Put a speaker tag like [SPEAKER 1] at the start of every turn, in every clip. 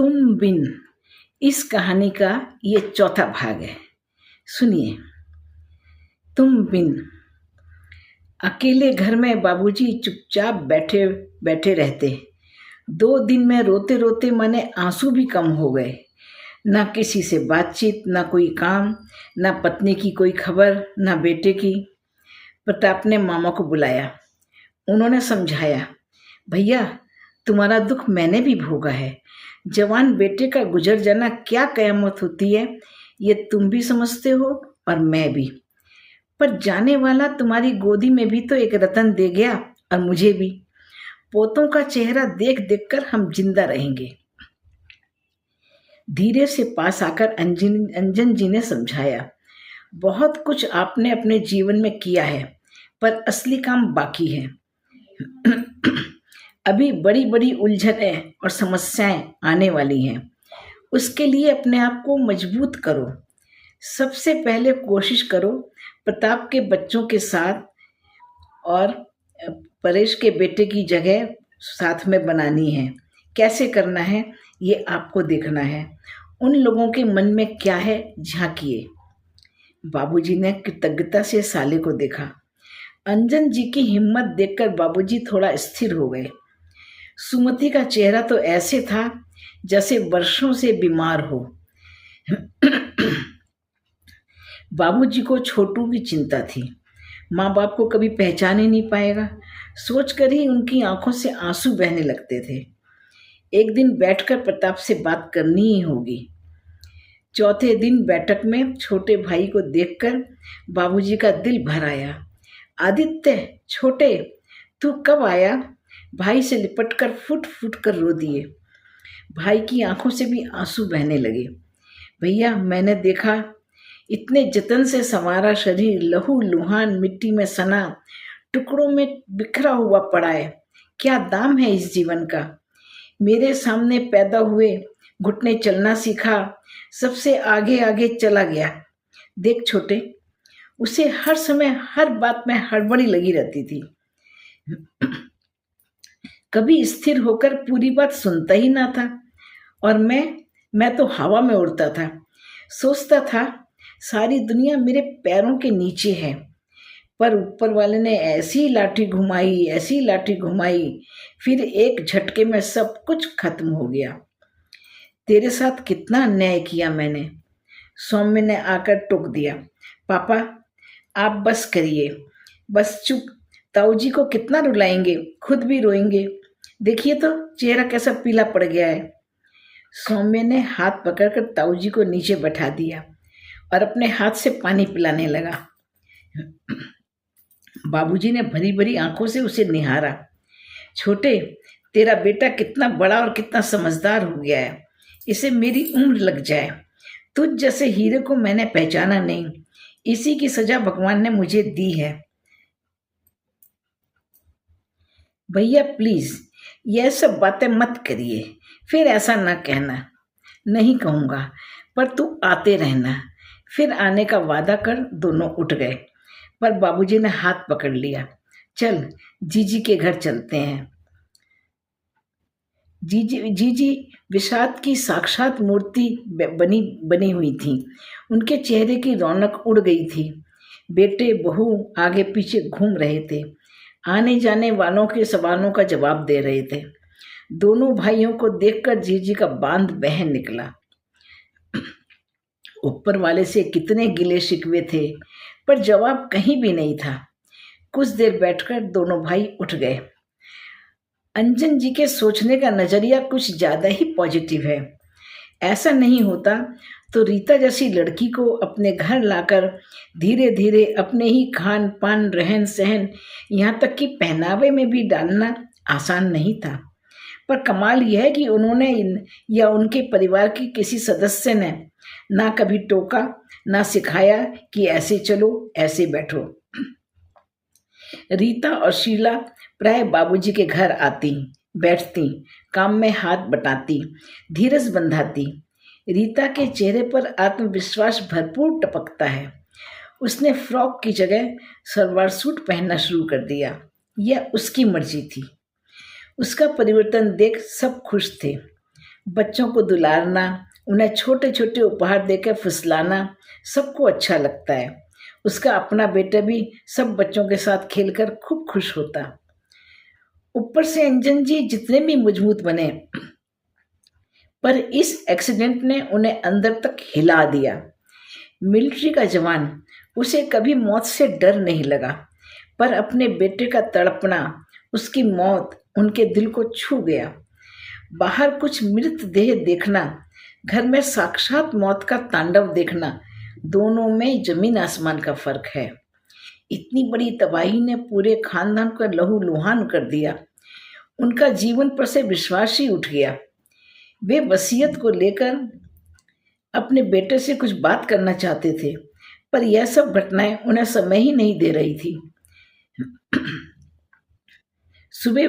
[SPEAKER 1] तुम बिन, इस कहानी का ये चौथा भाग है। सुनिए। तुम बिन। अकेले घर में बाबूजी चुपचाप बैठे बैठे रहते। 2 दिन में रोते रोते माने आंसू भी कम हो गए। ना किसी से बातचीत, ना कोई काम, ना पत्नी की कोई खबर, ना बेटे की। प्रताप ने मामा को बुलाया। उन्होंने समझाया, भैया तुम्हारा दुख मैंने भी भोगा है। जवान बेटे का गुजर जाना क्या कयामत होती है, ये तुम भी समझते हो और मैं भी। पर जाने वाला तुम्हारी गोदी में भी तो एक रतन दे गया, और मुझे भी। पोतों का चेहरा देख देख कर हम जिंदा रहेंगे। धीरे से पास आकर अंजन जी ने समझाया, बहुत कुछ आपने अपने जीवन में किया है, पर असली काम बाकी है। अभी बड़ी बड़ी उलझनें और समस्याएं आने वाली हैं। उसके लिए अपने आप को मजबूत करो। सबसे पहले कोशिश करो प्रताप के बच्चों के साथ और परेश के बेटे की जगह साथ में बनानी है। कैसे करना है ये आपको देखना है। उन लोगों के मन में क्या है झांकिए। बाबूजी ने कृतज्ञता से साले को देखा। अंजन जी की हिम्मत देखकर बाबूजी थोड़ा स्थिर हो गए। सुमति का चेहरा तो ऐसे था जैसे वर्षों से बीमार हो। बाबूजी को छोटू की चिंता थी। माँ बाप को कभी पहचान ही नहीं पाएगा, सोचकर ही उनकी आंखों से आंसू बहने लगते थे। एक दिन बैठकर प्रताप से बात करनी ही होगी। चौथे दिन बैठक में छोटे भाई को देखकर बाबूजी का दिल भर आया। आदित्य छोटे, तू कब आया? भाई से लिपटकर फुट फुट कर रो दिए। भाई की आंखों से भी आंसू बहने लगे। भैया मैंने देखा, इतने जतन से संवारा शरीर लहू लुहान मिट्टी में सना, टुकड़ों में बिखरा हुआ पड़ा है। क्या दाम है इस जीवन का? मेरे सामने पैदा हुए, घुटने चलना सीखा, सबसे आगे आगे चला गया। देख छोटे, उसे हर समय हर बात में हड़बड़ी लगी रहती थी। कभी स्थिर होकर पूरी बात सुनता ही ना था। और मैं तो हवा में उड़ता था। सोचता था सारी दुनिया मेरे पैरों के नीचे है। पर ऊपर वाले ने ऐसी लाठी घुमाई, फिर एक झटके में सब कुछ खत्म हो गया। तेरे साथ कितना अन्याय किया मैंने। सौम्य ने आकर टोक दिया। पापा आप बस करिए, बस चुप। ताऊ जी को कितना रुलाएंगे, खुद भी रोएंगे। देखिए तो चेहरा कैसा पीला पड़ गया है। सौम्य ने हाथ पकड़कर ताऊ जी को नीचे बैठा दिया और अपने हाथ से पानी पिलाने लगा। बाबूजी ने भरी भरी आंखों से उसे निहारा। छोटे, तेरा बेटा कितना बड़ा और कितना समझदार हो गया है। इसे मेरी उम्र लग जाए। तुझ जैसे हीरे को मैंने पहचाना नहीं। इसी की सजा भगवान ने मुझे दी है। भैया प्लीज यह सब बातें मत करिए, फिर ऐसा ना कहना। नहीं कहूँगा, पर तू आते रहना। फिर आने का वादा कर। दोनों उठ गए, पर बाबूजी ने हाथ पकड़ लिया। चल जीजी के घर चलते हैं। जीजी विषाद की साक्षात मूर्ति बनी हुई थी। उनके चेहरे की रौनक उड़ गई थी। बेटे बहू आगे पीछे घूम रहे थे, आने जाने वालों के सवालों का जवाब दे रहे थे। दोनों भाइयों को देखकर जीजी का बांध बह निकला। ऊपर वाले से कितने गिले शिकवे थे, पर जवाब कहीं भी नहीं था। कुछ देर बैठकर दोनों भाई उठ गए। अंजन जी के सोचने का नजरिया कुछ ज्यादा ही पॉजिटिव है। ऐसा नहीं होता तो रीता जैसी लड़की को अपने घर लाकर धीरे धीरे अपने ही खान पान, रहन सहन, यहाँ तक कि पहनावे में भी डालना आसान नहीं था। पर कमाल यह है कि उन्होंने या उनके परिवार के किसी सदस्य ने ना कभी टोका, ना सिखाया कि ऐसे चलो, ऐसे बैठो। रीता और शीला प्राय बाबूजी के घर आती, बैठती, काम में हाथ बटाती, धीरज बंधाती। रीता के चेहरे पर आत्मविश्वास भरपूर टपकता है। उसने फ्रॉक की जगह सलवार सूट पहनना शुरू कर दिया। यह उसकी मर्जी थी। उसका परिवर्तन देख सब खुश थे। बच्चों को दुलारना, उन्हें छोटे छोटे उपहार देकर फुसलाना सबको अच्छा लगता है। उसका अपना बेटा भी सब बच्चों के साथ खेलकर खूब खुश होता। ऊपर से अंजन जी जितने भी मजबूत बने, पर इस एक्सीडेंट ने उन्हें अंदर तक हिला दिया। मिलिट्री का जवान, उसे कभी मौत से डर नहीं लगा, पर अपने बेटे का तड़पना, उसकी मौत उनके दिल को छू गया। बाहर कुछ मृतदेह देखना, घर में साक्षात मौत का तांडव देखना, दोनों में जमीन आसमान का फर्क है। इतनी बड़ी तबाही ने पूरे खानदान का लहूलुहान कर दिया। उनका जीवन पर से विश्वास ही उठ गया। वे वसीयत को लेकर अपने बेटे से कुछ बात करना चाहते थे, पर यह सब घटनाएं उन्हें समय ही नहीं दे रही थी। सुबह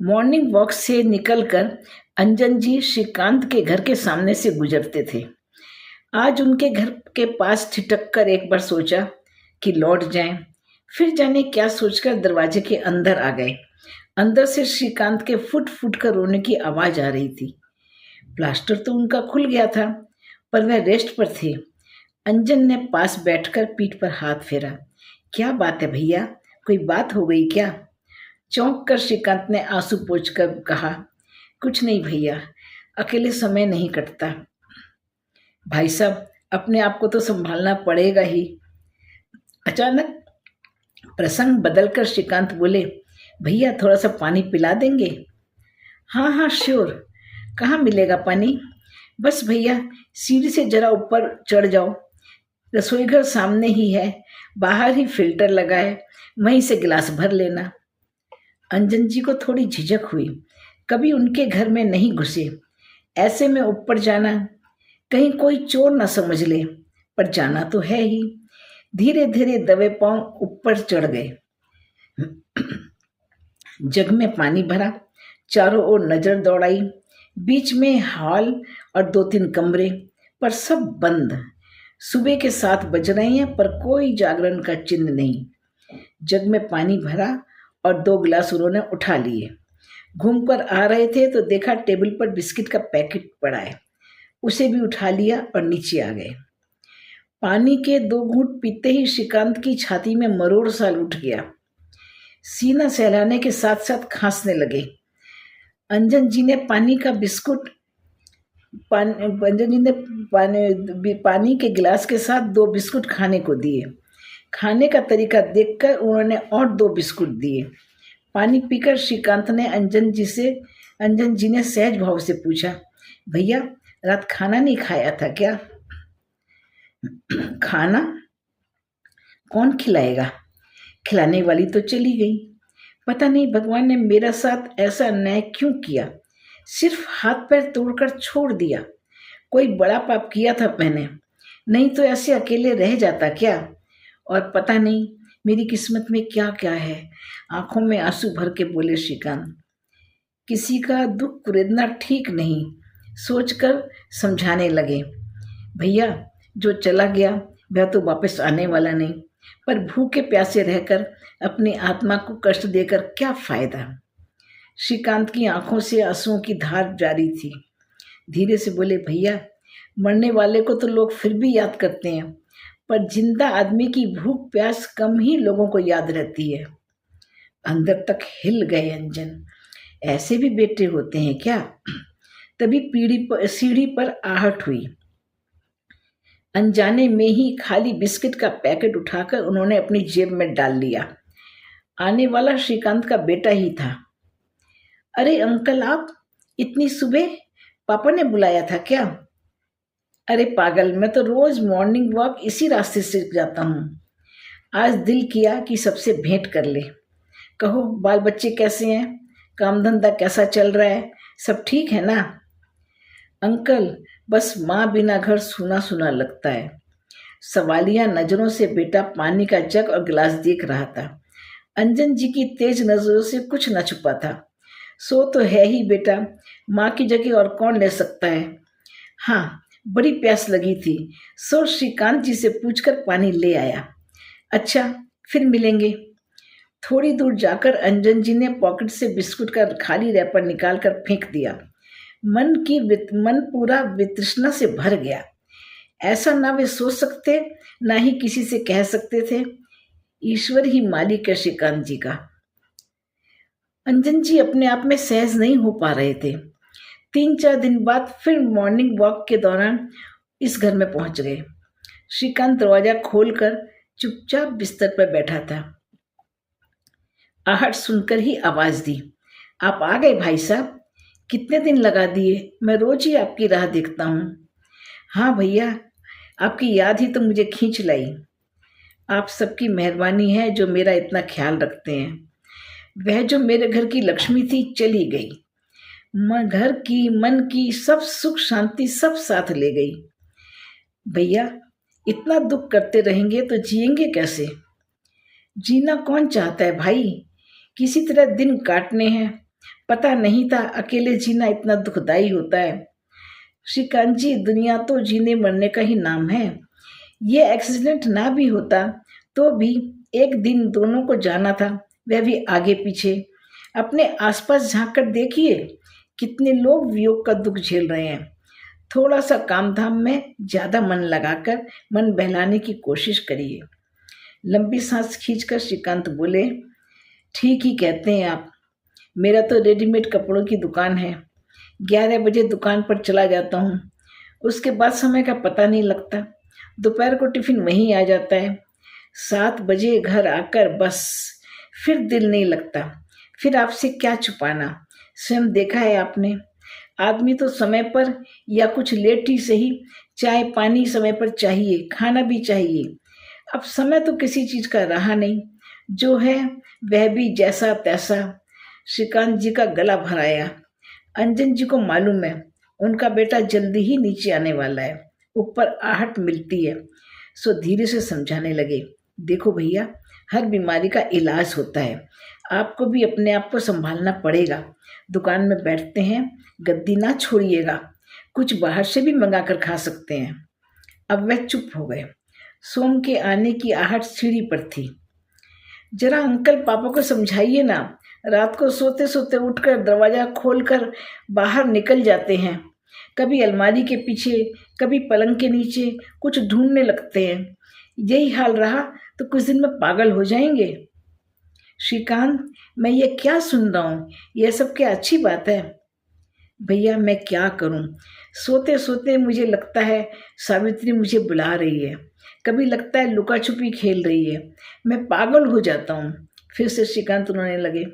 [SPEAKER 1] मॉर्निंग वॉक से निकलकर अंजन जी श्रीकांत के घर के सामने से गुजरते थे। आज उनके घर के पास ठिठक कर एक बार सोचा कि लौट जाएं, फिर जाने क्या सोचकर दरवाजे के अंदर आ गए। अंदर से श्रीकांत के फुट फुट कर रोने की आवाज आ रही थी। प्लास्टर तो उनका खुल गया था, पर वह रेस्ट पर थे। अंजन ने पास बैठकर पीठ पर हाथ फेरा। क्या बात है भैया, कोई बात हो गई क्या? चौंक कर श्रीकांत ने आंसू पोंछकर कहा, कुछ नहीं भैया, अकेले समय नहीं कटता। भाई साहब, अपने आप को तो संभालना पड़ेगा ही। अचानक प्रसंग बदलकर श्रीकांत बोले, भैया थोड़ा सा पानी पिला देंगे? हाँ हाँ श्योर, कहाँ मिलेगा पानी? बस भैया सीढ़ी से जरा ऊपर चढ़ जाओ, रसोई घर सामने ही है, बाहर ही फिल्टर लगा है, वहीं से गिलास भर लेना। अंजन जी को थोड़ी झिझक हुई, कभी उनके घर में नहीं घुसे, ऐसे में ऊपर जाना कहीं कोई चोर न समझ ले, पर जाना तो है ही। धीरे धीरे दबे पांव ऊपर चढ़ गए। जग में पानी भरा, चारों ओर नजर दौड़ाई, बीच में हॉल और 2-3 कमरे, पर सब बंद। सुबह के 7 बज रहे हैं, पर कोई जागरण का चिन्ह नहीं। जग में पानी भरा और 2 गिलास उन्होंने उठा लिए। घूमकर आ रहे थे तो देखा टेबल पर बिस्किट का पैकेट पड़ा है, उसे भी उठा लिया और नीचे आ गए। पानी के 2 घूंट पीते ही श्रीकांत की छाती में मरोड़ सा उठ गया। सीना सहलाने के साथ साथ खांसने लगे। अंजन जी ने पानी पानी के गिलास के साथ 2 बिस्कुट खाने को दिए। खाने का तरीका देखकर उन्होंने और 2 बिस्कुट दिए। पानी पीकर श्रीकांत ने अंजन जी ने सहज भाव से पूछा, भैया रात खाना नहीं खाया था क्या? खाना कौन खिलाएगा? खिलाने वाली तो चली गई। पता नहीं भगवान ने मेरा साथ ऐसा अन्याय क्यों किया, सिर्फ हाथ पैर तोड़कर छोड़ दिया। कोई बड़ा पाप किया था मैंने, नहीं तो ऐसे अकेले रह जाता क्या? और पता नहीं मेरी किस्मत में क्या क्या है। आंखों में आंसू भर के बोले श्रीकांत। किसी का दुख कुरेदना ठीक नहीं, सोचकर समझाने लगे, भैया जो चला गया वह तो वापस आने वाला नहीं, पर भूखे प्यासे रहकर अपनी आत्मा को कष्ट देकर क्या फायदा। श्रीकांत की आंखों से आंसुओं की धार जारी थी। धीरे से बोले, भैया मरने वाले को तो लोग फिर भी याद करते हैं, पर जिंदा आदमी की भूख प्यास कम ही लोगों को याद रहती है। अंदर तक हिल गए अंजन, ऐसे भी बेटे होते हैं क्या? तभी सीढ़ी पर आहट हुई। अनजाने में ही खाली बिस्किट का पैकेट उठाकर उन्होंने अपनी जेब में डाल लिया। आने वाला श्रीकांत का बेटा ही था। अरे अंकल, आप इतनी सुबह? पापा ने बुलाया था क्या? अरे पागल, मैं तो रोज मॉर्निंग वॉक इसी रास्ते से जाता हूँ। आज दिल किया कि सबसे भेंट कर ले। कहो बाल बच्चे कैसे हैं? काम धंधा कैसा चल रहा है? सब ठीक है ना? अंकल, बस माँ बिना घर सूना सूना लगता है। सवालिया नजरों से बेटा पानी का जग और गिलास देख रहा था। अंजन जी की तेज नजरों से कुछ न छुपा था। सो तो है ही बेटा, माँ की जगह और कौन ले सकता है। हाँ, बड़ी प्यास लगी थी, सो श्रीकांत जी से पूछकर पानी ले आया। अच्छा, फिर मिलेंगे। थोड़ी दूर जाकर अंजन जी ने पॉकेट से बिस्कुट का खाली रैपर निकालकर फेंक दिया। मन पूरा वितृष्णा से भर गया। ऐसा ना वे सोच सकते, ना ही किसी से कह सकते थे। ईश्वर ही मालिक है श्रीकांत जी का। अंजन जी अपने आप में सहज नहीं हो पा रहे थे। 3-4 दिन बाद फिर मॉर्निंग वॉक के दौरान इस घर में पहुंच गए। श्रीकांत दरवाजा खोलकर चुपचाप बिस्तर पर बैठा था। आहट सुनकर ही आवाज दी, आप आ गए भाई साहब? कितने दिन लगा दिए, मैं रोज ही आपकी राह देखता हूँ। हाँ भैया, आपकी याद ही तो मुझे खींच लाई। आप सबकी मेहरबानी है जो मेरा इतना ख्याल रखते हैं। वह जो मेरे घर की लक्ष्मी थी चली गई। घर की, मन की सब सुख शांति सब साथ ले गई। भैया, इतना दुख करते रहेंगे तो जिएंगे कैसे? जीना कौन चाहता है भाई? किसी तरह दिन काटने हैं। पता नहीं था अकेले जीना इतना दुखदाई होता है। श्रीकांत जी, दुनिया तो जीने मरने का ही नाम है। ये एक्सीडेंट ना भी होता तो भी एक दिन दोनों को जाना था, वह भी आगे पीछे। अपने आसपास झांक कर देखिए, कितने लोग वियोग का दुख झेल रहे हैं। थोड़ा सा काम धाम में ज्यादा मन लगाकर मन बहलाने की कोशिश करिए। लंबी सांस खींचकर श्रीकांत बोले, ठीक ही कहते हैं आप। मेरा तो रेडीमेड कपड़ों की दुकान है। 11 बजे दुकान पर चला जाता हूँ, उसके बाद समय का पता नहीं लगता। दोपहर को टिफिन वहीं आ जाता है। 7 बजे घर आकर बस फिर दिल नहीं लगता। फिर आपसे क्या छुपाना, स्वयं देखा है आपने। आदमी तो समय पर या कुछ लेट ही सही, चाय पानी समय पर चाहिए, खाना भी चाहिए। अब समय तो किसी चीज का रहा नहीं, जो है वह भी जैसा तैसा। श्रीकांत जी का गला भराया। अंजन जी को मालूम है उनका बेटा जल्दी ही नीचे आने वाला है, ऊपर आहट मिलती है, सो धीरे से समझाने लगे, देखो भैया, हर बीमारी का इलाज होता है। आपको भी अपने आप को संभालना पड़ेगा। दुकान में बैठते हैं, गद्दी ना छोड़िएगा। कुछ बाहर से भी मंगा कर खा सकते हैं। अब वह चुप हो गए। सोम के आने की आहट सीढ़ी पर थी। जरा अंकल पापा को समझाइए ना, रात को सोते सोते उठकर दरवाजा खोलकर बाहर निकल जाते हैं। कभी अलमारी के पीछे, कभी पलंग के नीचे कुछ ढूंढने लगते हैं। यही हाल रहा तो कुछ दिन में पागल हो जाएंगे। श्रीकांत, मैं ये क्या सुन रहा हूँ? यह सब क्या अच्छी बात है? भैया, मैं क्या करूँ? सोते सोते मुझे लगता है सावित्री मुझे बुला रही है, कभी लगता है लुका छुपी खेल रही है। मैं पागल हो जाता हूँ। फिर से श्रीकांत रोने लगे।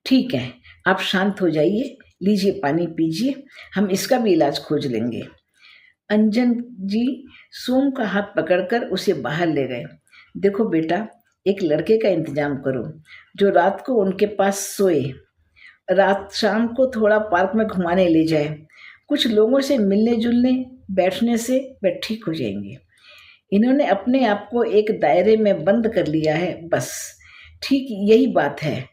[SPEAKER 1] ठीक है, आप शांत हो जाइए, लीजिए पानी पीजिए, हम इसका भी इलाज खोज लेंगे। अंजन जी सोम का हाथ पकड़कर उसे बाहर ले गए। देखो बेटा, एक लड़के का इंतजाम करो जो रात को उनके पास सोए, रात शाम को थोड़ा पार्क में घुमाने ले जाए। कुछ लोगों से मिलने जुलने बैठने से वे ठीक हो जाएंगे। इन्होंने अपने आप को एक दायरे में बंद कर लिया है, बस ठीक यही बात है।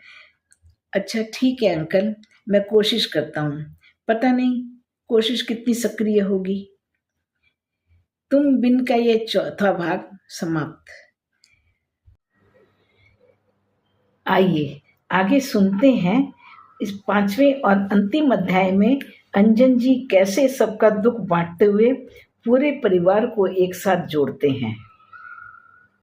[SPEAKER 1] अच्छा ठीक है अंकल, मैं कोशिश करता हूँ। पता नहीं कोशिश कितनी सक्रिय होगी। तुम बिन का ये 4था भाग समाप्त। आइए आगे सुनते हैं इस 5वें और अंतिम अध्याय में अंजन जी कैसे सबका दुख बांटते हुए पूरे परिवार को एक साथ जोड़ते हैं।